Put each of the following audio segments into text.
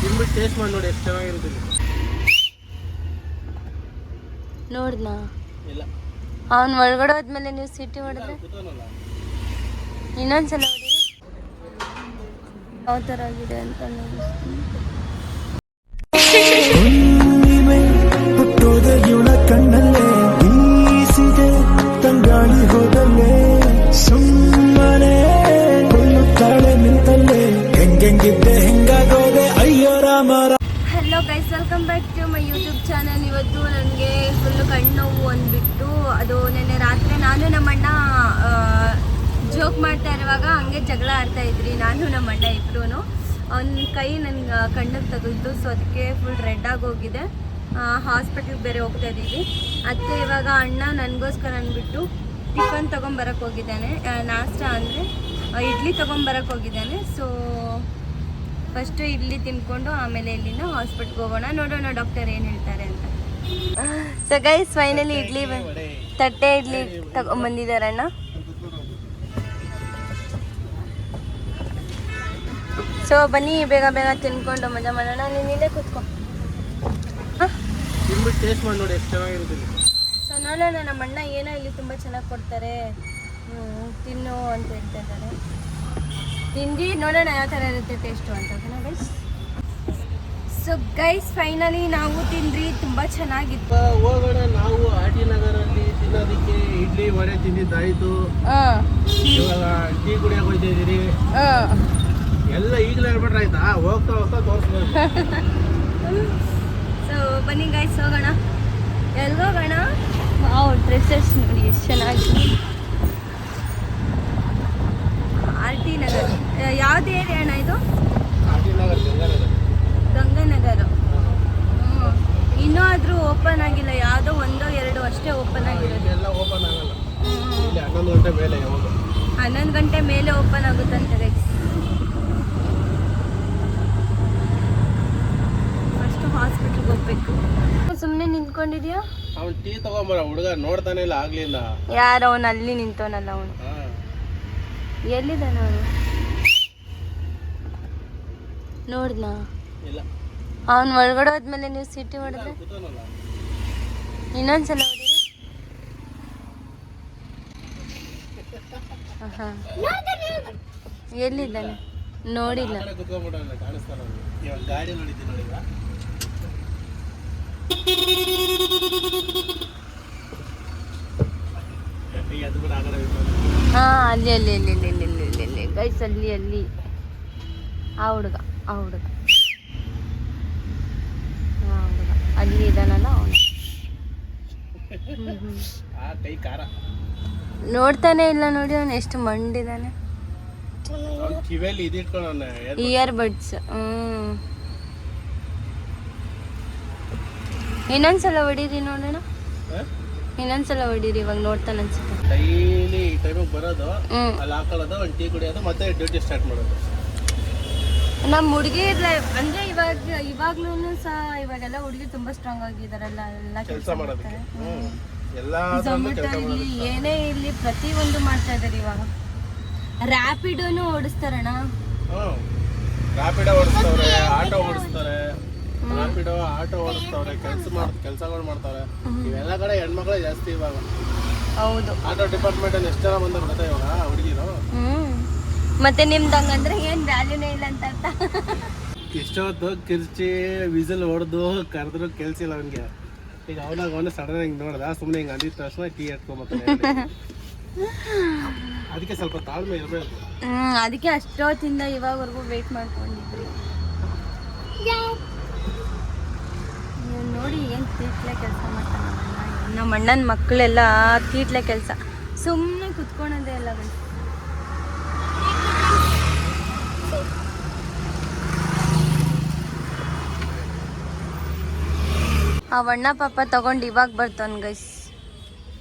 ತಿನ್ಬಿಟ್ಟು ಟೇಸ್ಟ್ ಮಾಡಿ ನೋಡಿ ಎಷ್ಟು ಚೆನ್ನಾಗಿರುತ್ತೆ. ನೋಡ್ನಾ ಇಲ್ಲ ಅವನ್ ಒಳಗಡೆ ಹೋದ್ಮೇಲೆ ನೀವು ಸಿಟಿ ಹೊಡೆದ್ರೆ ಇನ್ನೊಂದ್ಸಲ ಹೊಡೀರಿ ಯಾವ ಥರ ಆಗಿದೆ ಅಂತ ನೋಡಿ. ಹುಟ್ಟೋದೆ ಇವಳ ಕಣ್ಣಲ್ಲೇ ಬೀಸಿದೆ ತಂಗಾಳಿ ಹೋದಲ್ಲೇ ಸುಮ್ಮನೆ ಕೊಲ್ಲುತ್ತಾಳೆ ನಿಂತಲ್ಲೇ ಹೆಂಗೆಂಗಿದ್ದೆ ಹೆಂಗಾಗೋದೆ ಅಯ್ಯೋ ರಾಮರ. Hello guys, welcome back to my YouTube channel. ಇವತ್ತು ನನಗೆ ಫುಲ್ಲು ಕಣ್ಣು ನೋವು ಅಂದ್ಬಿಟ್ಟು ಅದು ನೆನ್ನೆ ರಾತ್ರಿ ನಾನು ನಮ್ಮಣ್ಣ ಜೋಕ್ ಮಾಡ್ತಾ ಇರುವಾಗ ಹಂಗೆ ಜಗಳ ಆಡ್ತಾ ಇದ್ರಿ ನಾನು ನಮ್ಮಣ್ಣ ಇಬ್ರು. ಅವನ ಕೈ ನನ್ನ ಕಣ್ಣಿಗೆ ತಗುಲ್ತು, ಸೊ ಅದಕ್ಕೆ ಫುಲ್ ರೆಡ್ ಆಗೋಗಿದೆ. ಹಾಸ್ಪಿಟ್ಲಿಗೆ ಬೇರೆ ಹೋಗ್ತಾ ಇದ್ದೀವಿ. ಅದಕ್ಕೆ ಇವಾಗ ಅಣ್ಣ ನನಗೋಸ್ಕರ ಅಂದ್ಬಿಟ್ಟು ಟಿಫನ್ ತೊಗೊಂಬರಕ್ಕೆ ಹೋಗಿದ್ದಾನೆ, ನಾಷ್ಟ ಅಂದರೆ ಇಡ್ಲಿ ತೊಗೊಂಬರಕ್ಕೆ ಹೋಗಿದ್ದಾನೆ. ಸೊ ಫಸ್ಟು ಇಡ್ಲಿ ತಿನ್ಕೊಂಡು ಆಮೇಲೆ ಇಲ್ಲಿಂದ ಹಾಸ್ಪಿಟ್ಲ್ಗೆ ಹೋಗೋಣ, ನೋಡೋಣ ಡಾಕ್ಟರ್ ಏನು ಹೇಳ್ತಾರೆ ಅಂತ. ಸೊ ಗೈಸ್, ಫೈನಲಿ ಇಡ್ಲಿ ತಟ್ಟೆ ಇಡ್ಲಿ ತಗೊಂಬಂದಿದ್ದಾರಣ್ಣ. ಸೊ ಬನ್ನಿ ಬೇಗ ಬೇಗ ತಿನ್ಕೊಂಡು ಮಜಾ ಮಾಡೋಣ. ನೀನು ಇಲ್ಲೇ ಕೂತ್ಕೊ. ತಿನ್ಬಿಟ್ಟು ಟೇಸ್ಟ್ ಮಾಡಿ ನೋಡಿ ಎಷ್ಟು ಚೆನ್ನಾಗಿರುತ್ತೆ. ಸೊ ನೋಡೋಣ, ನಮ್ಮ ಅಣ್ಣ ಏನೋ ಇಲ್ಲಿ ತುಂಬ ಚೆನ್ನಾಗಿ ಕೊಡ್ತಾರೆ, ತಿನ್ನು ಅಂತ ಹೇಳ್ತಾ ಇದ್ದಾರೆ. ತಿಂದು ನೋಡೋಣ ಯಾವ ಥರ ಇರುತ್ತೆ ಟೇಸ್ಟು ಅಂತ, ಓಕೆನಾ ಗೈಸ್? ಸೊ ಗೈಸ್, ಫೈನಲಿ ನಾವು ತಿಂದ್ರಿ, ತುಂಬ ಚೆನ್ನಾಗಿತ್ತು. ಹೋಗೋಣ ನಾವು ಆಟಿ ನಗರಲ್ಲಿ ತಿನ್ನೋದಕ್ಕೆ. ಇಡ್ಲಿ ವಡೆ ತಿಂದಿದ್ದಾಯ್ತು, ಇವಾಗ ಟೀ ಕುಡಿಯೋಕೆ ಹೋಗ್ತಾ ಇದ್ದೀರಿ. ಎಲ್ಲ ಈಗಲೇ ಹೇಳ್ಬಿಟ್ರೆ ಆಯ್ತಾ? ಹೋಗ್ತಾ ಹೋಗ್ತಾ ತೋರಿಸ್ಬೋದು. ಸೊ ಬನ್ನಿ ಗೈಸ್, ಹೋಗೋಣ. ಎಲ್ಗೋಗೋಣ? ಡ್ರೆಸ್ಸಸ್ ನೋಡಿ ಎಷ್ಟು ಚೆನ್ನಾಗಿದೆ. ಆರ್ ಟಿ ನಗರ್ ಯಾವ್ದು ಏರಿಯಾ ಅಣ್ಣ ಇದು? ಆಟಿ ನಗರ್, ಗಂಗಾನಗರ. ಇನ್ನೂ ಆದರೂ ಓಪನ್ ಆಗಿಲ್ಲ, ಯಾವುದೋ ಒಂದೋ ಎರಡೋ ಅಷ್ಟೇ ಓಪನ್ ಆಗಿರೋದು. ಎಲ್ಲ ಓಪನ್ ಆಗಲ್ಲ, ಇಲ್ಲಿ 11 ಗಂಟೆ ಮೇಲೆ. ಯಾವಾಗ 11 ಗಂಟೆ ಮೇಲೆ ಓಪನ್ ಆಗುತ್ತಂತೆ ಗೈಸ್. ಫಸ್ಟ್ ಹಾಸ್ಪಿಟ್ಲಿಗೆ ಹೋಗ್ಬೇಕು. ಸುಮ್ಮನೆ ನಿಂತ್ಕೊಂಡಿದ್ಯಾ? ಅವ್ನು ಟೀ ತಗೊಂಬರ, ಹುಡುಗ ನೋಡ್ತಾನೆ ಇಲ್ಲ ಆಗ್ಲಿಂದ. ಯಾರು ಅವನು? ಅಲ್ಲಿ ನಿಂತವನಲ್ಲ ಅವನು. ಎಲ್ಲಿದ್ದಾನ ಅವನು? ನೋಡ್ನಾ? ಇಲ್ಲ ಅವನು ಒಳಗಡೆ ಹೋದ್ಮೇಲೆ ನೀವು ಸಿಟಿ ಹೊಡೆದ್ರೆ ಇನ್ನೊಂದ್ಸಲ ಹೊಡೀರಿ. ಹಾಂ, ಎಲ್ಲಿದ್ದಾನೆ ನೋಡಿಲ್ಲ. ಕಾಣಿಸ್ತಾನ ಗಾಡಿ ನೋಡಿದ್ದೀನಿ ನೋಡಿಲ್ಲ. ಹಾಂ, ಅಲ್ಲಿ ಅಲ್ಲಿ ಅಲ್ಲಿ ಅಲ್ಲಿ ಅಲ್ಲಿ ಅಲ್ಲಿ ಅಲ್ಲಿ ಗೈಸ್, ಅಲ್ಲಿ ಆ ಹುಡುಗ ಅಲ್ಲಿ ಇದ್ದಾನಲ್ಲ ಅವನು. ನೋಡ್ತಾನೆ ಇಲ್ಲ ನೋಡಿ, ಅವನು ಎಷ್ಟು ಮಂಡಿದಾನೆ. Ear buds. ಇನ್ನೊಂದ್ಸಲ ಹೊಡೀರಿ ನೋಡೋಣ, ಇನ್ನೊಂದ್ಸಲ ಹೊಡೀರಿ. ಇವಾಗ ನೋಡ್ತಾನೆ ಅನ್ಸುತ್ತೆ. ಡೈಲಿ ಈ ಟೈಮಿಗೆ ಬರೋದು, ಅಲ್ಲಿ ಹಾಕೊಳ್ಳೋದು, ಒಂದು ಟೀ ಕುಡಿಯೋದು, ಮತ್ತೆ ಡ್ಯೂಟಿ ಸ್ಟಾರ್ಟ್ ಮಾಡೋದು. ನಮ್ಮ ಹುಡುಗಿ ಅಂದ್ರೆ ಇವಾಗ್ಲೂ ಸಹ ಇವಾಗೆಲ್ಲ ಹುಡುಗಿ ತುಂಬಾ ಸ್ಟ್ರಾಂಗ್ ಆಗಿದಾರಲ್ಲ, ಎಲ್ಲ ಕೆಲಸ ಮಾಡ್ತಾರೆ. ಝೊಮ್ಯಾಟೊ ಇಲ್ಲಿ ಏನೇ ಇಲ್ಲಿ ಪ್ರತಿಯೊಂದು ಮಾಡ್ತಾ ಇದಾರೆ. ಇವಾಗ ರ್ಯಾಪಿಡೋನು ಓಡಿಸ್ತಾರಣ್ಣ. ರ್ಯಾಪಿಡೋ ಓಡಿಸ್ತಾರೆ, ಆಟೋ ಓಡಿಸ್ತಾರೆ, ರ್ಯಾಪಿಡೋ ಆಟೋ ಓಡಿಸ್ತಾರೆ, ಕೆಲಸಗಳು ಮಾಡ್ತಾರೆ. ಇವೆಲ್ಲ ಕಡೆ ಹೆಣ್ಮಕ್ಳೇ ಜಾಸ್ತಿ ಇವಾಗ. ಹೌದು, ಆಟೋ ಡಿಪಾರ್ಟ್ಮೆಂಟ್ ಅಲ್ಲಿ ಎಷ್ಟು ಜನ ಬಂದ್ರು ಗೊತ್ತಾ ಇವಾಗ ಹುಡುಗಿರು? ಮತ್ತೆ ನಿಮ್ದು ಹಂಗಂದ್ರೆ ಏನ್ ವ್ಯಾಲ್ಯೂನೇ ಇಲ್ಲ ಅಂತ ಅರ್ಥ. ಎಷ್ಟೊತ್ತು ಕಿರ್ಚಿ ವಿಸಲ್ ಹೊಡೆದು ಕರೆದ್ರು ಕೆಲ್ಸಿಲ್ಲ ಅವನಿಗೆ. ಈಗ ಅವನು ಸಡನ್ ಹಿಂಗೆ ನೋಡ್ದ, ಸುಮ್ಮನೆ ಹಿಂಗೆ ಅಂದಿದ ತಕ್ಷಣ ಟೀ ಎತ್ಕೊಂಬತ್ತಾನೆ. ಅದಕ್ಕೆ ಸ್ವಲ್ಪ ತಾಳ್ಮೆ ಇರಬೇಕು. ಅದಕ್ಕೆ ಅಷ್ಟೊತ್ತಿಂದ ಇವಾಗವರೆಗೂ ವೇಟ್ ಮಾಡ್ಕೊಂಡಿದ್ರಿ. ನೀವು ನೋಡಿ ಏನು ತೀಟ್ಲೆ ಕೆಲಸ ಮಾಡ್ತಾನೆ ನಮ್ಮ ಅಣ್ಣನ ಮಕ್ಕಳೆಲ್ಲ. ತೀಟ್ಲೆ ಕೆಲಸ, ಸುಮ್ಮನೆ ಕುತ್ಕೊಳೋದೇ ಇಲ್ಲ. ಆ ಅಣ್ಣ ಪಾಪ ತಗೊಂಡು ಇವಾಗ ಬರ್ತಾನೆ ಗೈಸ್.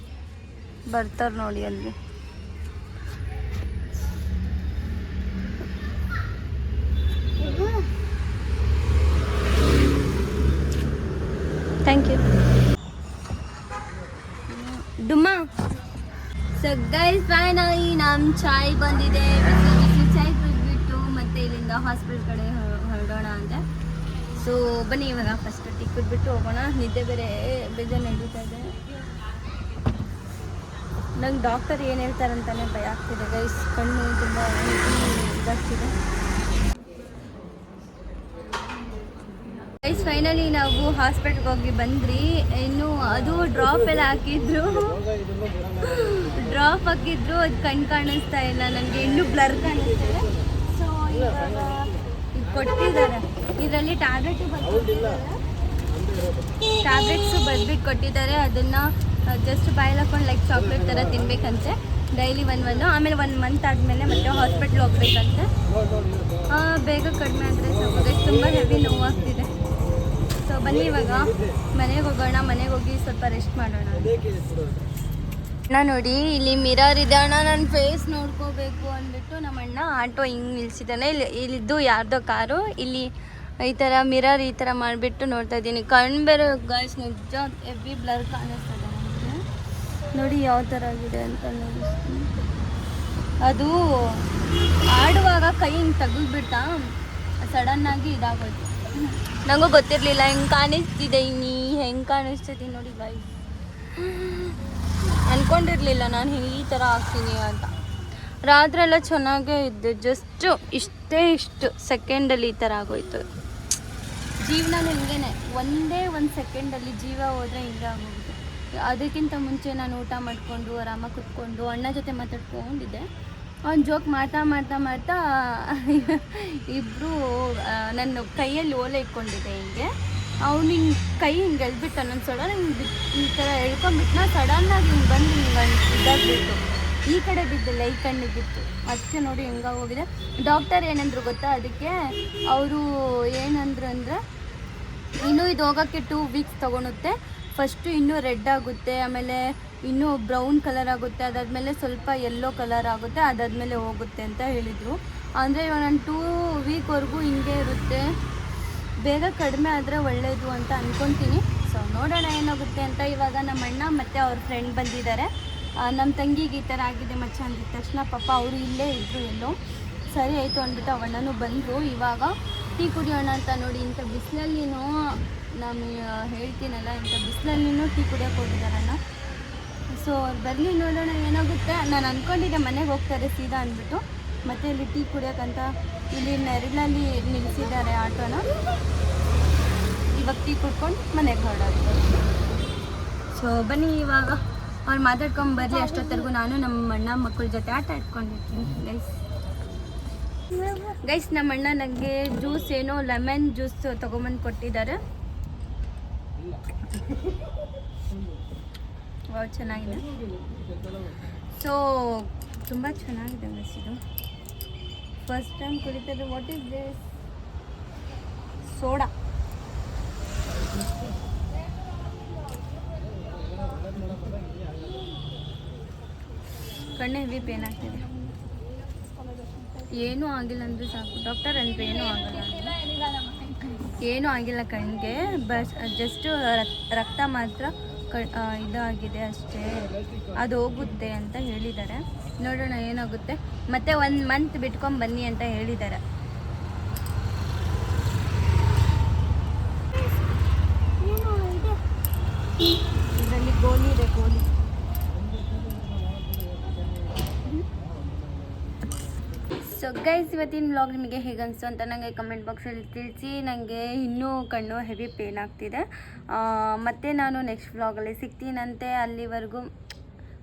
ಬರ್ತಾರೆ ನೋಡಿ ಅಲ್ಲಿ. ಥ್ಯಾಂಕ್ ಯು ಡುಮ್ಮ. ಸೊ ಗೈಸ್, ಫೈನಲಿ ನಮ್ಮ ಚಾಯ್ ಬಂದಿದೆ. ಬಿಸಿ ಚಾಯ್ ಕುಡಿದ್ಬಿಟ್ಟು ಮತ್ತೆ ಇಲ್ಲಿಂದ ಹಾಸ್ಪಿಟಲ್ ಕಡೆ ಹೊರಡೋಣ ಅಂತ. ಸೊ ಬನ್ನಿ ಇವಾಗ ಫಸ್ಟ್ ಟೀ ಕುಡ್ಬಿಟ್ಟು ಹೋಗೋಣ. ನಿದ್ದೆ ಬೇರೆ ಬೇಜಾರು ನಡೀತಾ ಇದೆ. ನಂಗೆ ಡಾಕ್ಟರ್ ಏನು ಹೇಳ್ತಾರಂತಾನೆ ಭಯ ಆಗ್ತಿದೆ ಗೈಸ್. ಕಣ್ಣು ತುಂಬ ಇದಾಗ್ತಿದೆ ಗೈಸ್. ಫೈನಲಿ ನಾವು ಹಾಸ್ಪಿಟ್ಲ್ಗೆ ಹೋಗಿ ಬಂದ್ರಿ. ಇನ್ನು ಅದು ಡ್ರಾಪ್ ಎಲ್ಲ ಹಾಕಿದ್ರು, ಅದು ಕಣ್ಣು ಕಾಣಿಸ್ತಾ ಇಲ್ಲ ನನಗೆ, ಇನ್ನೂ ಬ್ಲರ್ ಕಾಣಿಸ್ತಿದೆ. ಸೊ ಇವಾಗ ಇದು ಕೊಟ್ಟಿದ್ದಾರೆ, ಇದರಲ್ಲಿ ಟ್ಯಾಬ್ಲೆಟ್ಸು ಬರೆದ್ಬಿಟ್ಟು ಕೊಟ್ಟಿದ್ದಾರೆ. ಅದನ್ನು ಜಸ್ಟ್ ಬಾಯಲ್ಲಿ ಹಾಕೊಂಡು ಲೈಕ್ ಚಾಕ್ಲೇಟ್ ಥರ ತಿನ್ಬೇಕಂತೆ ಡೈಲಿ ಒಂದು. ಆಮೇಲೆ 1 ಮಂತ್ ಆದಮೇಲೆ ಮತ್ತೆ ಹಾಸ್ಪಿಟ್ಲ್ ಹೋಗ್ಬೇಕಂತೆ. ಬೇಗ ಕಡಿಮೆ ಆದರೆ ಸಾಕು. ತುಂಬ ಹೆವಿ ನೋವಾಗ್ತಿದೆ. ಸೊ ಬನ್ನಿ ಇವಾಗ ಮನೆಗೆ ಹೋಗೋಣ. ಮನೆಗೆ ಹೋಗಿ ಸ್ವಲ್ಪ ರೆಸ್ಟ್ ಮಾಡೋಣ. ಅಣ್ಣ ನೋಡಿ ಇಲ್ಲಿ ಮಿರರ್ ಇದೆ ಅಣ್ಣ, ನನ್ನ ಫೇಸ್ ನೋಡ್ಕೋಬೇಕು ಅಂದ್ಬಿಟ್ಟು ನಮ್ಮ ಅಣ್ಣ ಆಟೋ ಹಿಂಗೆ ನಿಲ್ಸಿದ್ದಾನೆ. ಇಲ್ಲಿದ್ದು ಯಾರ್ದೋ ಕಾರು. ಇಲ್ಲಿ ಈ ಥರ ಮಿರರ್ ಈ ಥರ ಮಾಡಿಬಿಟ್ಟು ನೋಡ್ತಾ ಇದ್ದೀನಿ. ಕಣ್ಣು ಬೇರೆ ಗೈಸ್ ನಿಜ ಹೆವಿ ಬ್ಲರ್ ಕಾಣಿಸ್ತದೆ ನನಗೆ. ನೋಡಿ ಯಾವ ಥರ ಆಗಿದೆ ಅಂತ ನೋಡಿ. ಅದು ಆಡುವಾಗ ಕೈ ಹಿಂಗೆ ತೆಗೆದ್ಬಿಟ್ಟ, ಸಡನ್ನಾಗಿ ಇದಾಗೋಯ್ತು. ನನಗೂ ಗೊತ್ತಿರಲಿಲ್ಲ ಹೆಂಗೆ ಕಾಣಿಸ್ತಿದೆ. ಹೆಂಗೆ ಕಾಣಿಸ್ತಿದ್ದೀನಿ ನೋಡಿ ಗೈಸ್. ಅಂದ್ಕೊಂಡಿರಲಿಲ್ಲ ನಾನು ಈ ಥರ ಆಗ್ತೀನಿ ಅಂತ. ರಾತ್ರಿ ಎಲ್ಲ ಚೆನ್ನಾಗೇ ಇದ್ದೆ, ಜಸ್ಟು ಇಷ್ಟು ಸೆಕೆಂಡಲ್ಲಿ ಈ ಥರ ಆಗೋಯ್ತು. ಜೀವನ ಹಿಂಗೇನೆ, ಒಂದೇ 1 ಸೆಕೆಂಡಲ್ಲಿ ಜೀವ ಹೋದರೆ ಹಿಂಗೆ ಆಗೋಗುತ್ತೆ. ಅದಕ್ಕಿಂತ ಮುಂಚೆ ನಾನು ಊಟ ಮಾಡಿಕೊಂಡು ಆರಾಮಾಗಿ ಕುತ್ಕೊಂಡು ಅಣ್ಣ ಜೊತೆ ಮಾತಾಡ್ಕೊಂಡಿದ್ದೆ. ಅವ್ನು ಜೋಕ್ ಮಾಡ್ತಾ ಇಬ್ಬರು ನನ್ನ ಕೈಯಲ್ಲಿ ಓಲೆ ಇಟ್ಕೊಂಡಿದ್ದೆ ಹಿಂಗೆ. ಅವ್ನು ಹಿಂಗೆ ಕೈ ಹಿಂಗೆ ಎಳ್ಬಿಟ್ಟು ಅನ್ನೊಂದು ಸಡನ್ ಹಿಂಗೆ ಈ ಥರ ಎಳ್ಕೊಂಬಿಟ್ಟು ಸಡನ್ನಾಗಿ ಹಿಂಗೆ ಬಂದು ಹಿಂಗೆ ಇದಾಗ್ಬಿಟ್ಟು ಈ ಕಡೆ ಬಿದ್ದಿಲ್ಲ, ಈ ಕಣ್ಣಿಗೆ ಬಿತ್ತು. ಅದಕ್ಕೆ ನೋಡಿ ಹೆಂಗಾಗೋಗಿದೆ. ಡಾಕ್ಟರ್ ಏನಂದ್ರು ಗೊತ್ತಾ, ಅದಕ್ಕೆ ಅವರು ಏನಂದ್ರು ಅಂದರೆ ಇನ್ನೂ ಇದು ಹೋಗೋಕ್ಕೆ 2 ವೀಕ್ಸ್ ತೊಗೊಳುತ್ತೆ. ಫಸ್ಟು ಇನ್ನೂ ರೆಡ್ ಆಗುತ್ತೆ, ಆಮೇಲೆ ಇನ್ನೂ ಬ್ರೌನ್ ಕಲರ್ ಆಗುತ್ತೆ, ಅದಾದಮೇಲೆ ಸ್ವಲ್ಪ ಯೆಲ್ಲೋ ಕಲರ್ ಆಗುತ್ತೆ, ಅದಾದಮೇಲೆ ಹೋಗುತ್ತೆ ಅಂತ ಹೇಳಿದರು. ಅಂದರೆ ಇವಾಗ ನಾನು 2 ವೀಕ್ವರೆಗೂ ಹಿಂಗೆ ಇರುತ್ತೆ. ಬೇಗ ಕಡಿಮೆ ಆದರೆ ಒಳ್ಳೆಯದು ಅಂತ ಅಂದ್ಕೊತೀನಿ. ಸೊ ನೋಡೋಣ ಏನಾಗುತ್ತೆ ಅಂತ. ಇವಾಗ ನಮ್ಮ ಅಣ್ಣ ಮತ್ತು ಅವ್ರ ಫ್ರೆಂಡ್ ಬಂದಿದ್ದಾರೆ. ನಮ್ಮ ತಂಗಿಗೆ ಈ ಥರ ಆಗಿದೆ ಮಚ್ಚ ಅಂದಿದ ತಕ್ಷಣ ಪಾಪ ಅವರು ಇಲ್ಲೇ ಇದ್ದರು ಎಲ್ಲೋ. ಸರಿ ಆಯಿತು ಅಂದ್ಬಿಟ್ಟು ಅವಣ್ಣನೂ ಬಂದರು. ಇವಾಗ ಟೀ ಕುಡಿಯೋಣ ಅಂತ ನೋಡಿ. ಇಂಥ ಬಿಸಿಲಲ್ಲಿನೂ ನಾನು ಹೇಳ್ತೀನಲ್ಲ, ಇಂಥ ಬಿಸಿಲಲ್ಲಿನೂ ಟೀ ಕುಡಿಯೋಕೆ ಹೋಗಿದ್ದಾರಣ್ಣ. ಸೊ ಅವ್ರು ಬರಲಿ, ನೋಡೋಣ ಏನಾಗುತ್ತೆ. ನಾನು ಅಂದ್ಕೊಂಡಿದ್ದೆ ಮನೆಗೆ ಹೋಗ್ತಾರೆ ಸೀದಾ ಅಂದ್ಬಿಟ್ಟು. ಮತ್ತು ಇಲ್ಲಿ ಟೀ ಕುಡಿಯೋಕ್ಕಂತ ಇಲ್ಲಿ ನೆರಳಲ್ಲಿ ನಿಲ್ಲಿಸಿದ್ದಾರೆ ಆಟೋನ. ಇವಾಗ ಟೀ ಕುಡ್ಕೊಂಡು ಮನೆಗೆ ಹೊರಡೋದು. ಸೊ ಬನ್ನಿ ಇವಾಗ ಅವ್ರು ಮಾತಾಡ್ಕೊಂಡು ಬರಲಿ. ಅಷ್ಟೊತ್ತರೆಗೂ ನಾನು ನಮ್ಮ ಅಣ್ಣ ಮಕ್ಕಳ ಜೊತೆ ಆಟ ಆಡ್ಕೊಂಡಿರ್ತೀನಿ ಗೈಸ್. ನಮ್ಮ ಅಣ್ಣ ನನಗೆ ಜ್ಯೂಸ್ ಏನೋ ಲೆಮನ್ ಜ್ಯೂಸ್ ತೊಗೊಂಬಂದು ಕೊಟ್ಟಿದ್ದಾರೆ. ಚೆನ್ನಾಗಿದೆ. ಸೊ ತುಂಬ ಚೆನ್ನಾಗಿದೆ ಗೈಸ್. ಇದು ಫಸ್ಟ್ ಟೈಮ್ ಕುಡಿತಾರೆ. What is this? ಸೋಡಾ. ಕಣ್ಣು ಹೆವಿ ಪೇನ್ ಆಗ್ತಿದೆ. ಏನೂ ಆಗಿಲ್ಲ ಅಂದರೆ ಸಾಕು. ಡಾಕ್ಟರ್ ಅಂದರೆ ಏನೂ ಆಗಿಲ್ಲ ಕಣ್ಣಿಗೆ, ಬಸ್ ಜಸ್ಟ್ ರಕ್ತ ಮಾತ್ರ ಇದಾಗಿದೆ ಅಷ್ಟೇ, ಅದು ಹೋಗುತ್ತೆ ಅಂತ ಹೇಳಿದ್ದಾರೆ. ನೋಡೋಣ ಏನಾಗುತ್ತೆ. ಮತ್ತೆ 1 ಮಂತ್ ಬಿಟ್ಕೊಂಡು ಬನ್ನಿ ಅಂತ ಹೇಳಿದ್ದಾರೆ. ಇದರಲ್ಲಿ ಗೋಲಿ ಇದೆ, ಗೋಲಿ. ಸೊ ಗೈಸ್, ಇವತ್ತಿನ ವ್ಲಾಗ್ ನಿಮಗೆ ಹೇಗೆ ಅನಿಸ್ತು ಅಂತ ನನಗೆ ಕಮೆಂಟ್ ಬಾಕ್ಸಲ್ಲಿ ತಿಳಿಸಿ. ನನಗೆ ಇನ್ನೂ ಕಣ್ಣು ಹೆವಿ ಪೇನ್ ಆಗ್ತಿದೆ. ಮತ್ತು ನಾನು ನೆಕ್ಸ್ಟ್ ವ್ಲಾಗಲ್ಲಿ ಸಿಗ್ತೀನಂತೆ. ಅಲ್ಲಿವರೆಗೂ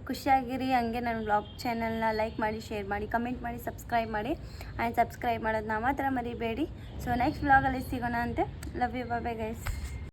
ಖುಷಿಯಾಗಿರಿ. ಹಂಗೆ ನನ್ನ ವ್ಲಾಗ್ ಚಾನಲ್ನ ಲೈಕ್ ಮಾಡಿ, ಶೇರ್ ಮಾಡಿ, ಕಮೆಂಟ್ ಮಾಡಿ, ಸಬ್ಸ್ಕ್ರೈಬ್ ಮಾಡಿ. ಆ್ಯಂಡ್ ಸಬ್ಸ್ಕ್ರೈಬ್ ಮಾಡೋದನ್ನ ಮಾತ್ರ ಮರಿಬೇಡಿ. ಸೊ ನೆಕ್ಸ್ಟ್ ವ್ಲಾಗಲ್ಲಿ ಸಿಗೋಣ ಅಂತೆ. Love you, bye guys.